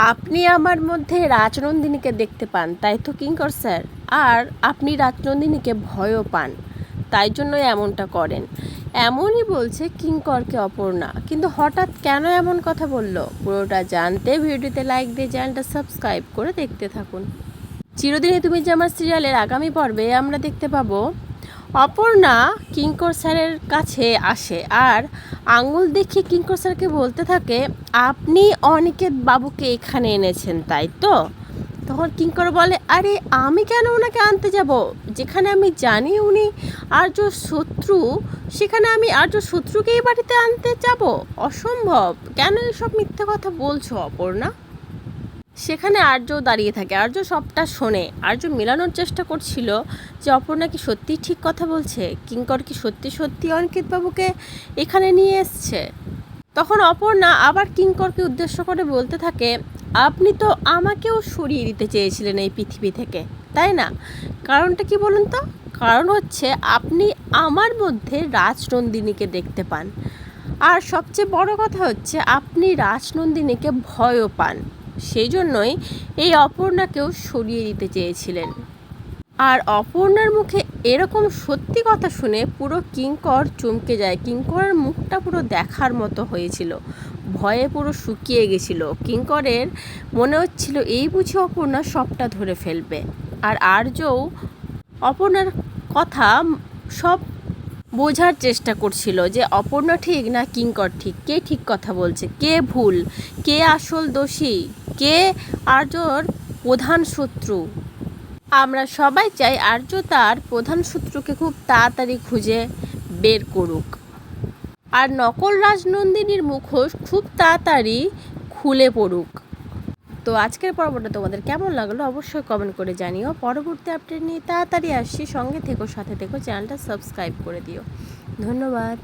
আপনি আমার মধ্যে রাজনন্দিনীকে দেখতে পান, তাই তো কিঙ্কর স্যার? আর আপনি রাজনন্দিনীকে ভয়ও পান, তাই জন্য এমনটা করেন। এমনই বলছে কিঙ্করকে অপর্ণা। কিন্তু হঠাৎ কেন এমন কথা বলল, পুরোটা জানতে ভিডিওতে লাইক দিয়ে চ্যানেলটা সাবস্ক্রাইব করে দেখতে থাকুন। চিরদিনই তুমি যে আমার সিরিয়ালের আগামী পর্বে আমরা দেখতে পাবো অপর্ণা কিঙ্কর স্যারের কাছে আসে আর আঙুল দেখিয়ে কিঙ্কর স্যারকে বলতে থাকে, আপনি অনিকেত বাবুকে এখানে এনেছেন তাই তো? তখন কিঙ্কর বলে, আরে আমি কেন ওনাকে আনতে যাব? যেখানে আমি জানি উনি আর্য শত্রু, সেখানে আমি আর্য শত্রুকে এই বাড়িতে আনতে যাব? অসম্ভব। কেন এসব মিথ্যে কথা বলছো অপর্ণা? সেখানে আর্য দাঁড়িয়ে থাকে। আর্য সবটা শোনে। আর্য মেলানোর চেষ্টা করছিল যে অপর্ণা কি সত্যিই ঠিক কথা বলছে, কিঙ্কর কি সত্যি সত্যি অনিকেতবাবুকে এখানে নিয়ে এসছে। তখন অপর্ণা আবার কিঙ্করকে উদ্দেশ্য করে বলতে থাকে, আপনি তো আমাকেও সরিয়ে দিতে চেয়েছিলেন এই পৃথিবী থেকে, তাই না? কারণটা কি বলুন তো? কারণ হচ্ছে আপনি আমার মধ্যে রাজনন্দিনীকে দেখতে পান, আর সবচেয়ে বড় কথা হচ্ছে আপনি রাজনন্দিনীকে ভয়ও পান। সেই জন্যই এই অপর্ণাকেও সরিয়ে দিতে চেয়েছিলেন। আর অপর্ণার মুখে এরকম সত্যি কথা শুনে পুরো কিঙ্কর চমকে যায়। কিঙ্করের মুখটা পুরো দেখার মতো হয়েছিল, ভয়ে পুরো শুকিয়ে গেছিল। কিঙ্করের মনে হচ্ছিল এই বুঝি অপর্ণা সবটা ধরে ফেলবে। আর আর্যও অপর্ণার কথা সব বোঝার চেষ্টা করছিল যে অপর্ণা ঠিক না কিঙ্কর ঠিক, কে ঠিক কথা বলছে, কে ভুল, কে আসল দোষী, কে আর্যর প্রধান শত্রু। আমরা সবাই চাই আর্য তার প্রধান শত্রুকে খুব তাড়াতাড়ি খুঁজে বের করুক, আর নকল রাজনন্দিনীর মুখোশ খুব তাড়াতাড়ি খুলে পড়ুক। তো আজকের পর্বটা তোমাদের কেমন লাগলো অবশ্যই কমেন্ট করে জানিও। পরবর্তী আপডেট নিয়ে তাড়াতাড়ি আসছি, সঙ্গে থেকো, সাথে থেকো, চ্যানেলটা সাবস্ক্রাইব করে দিও। ধন্যবাদ।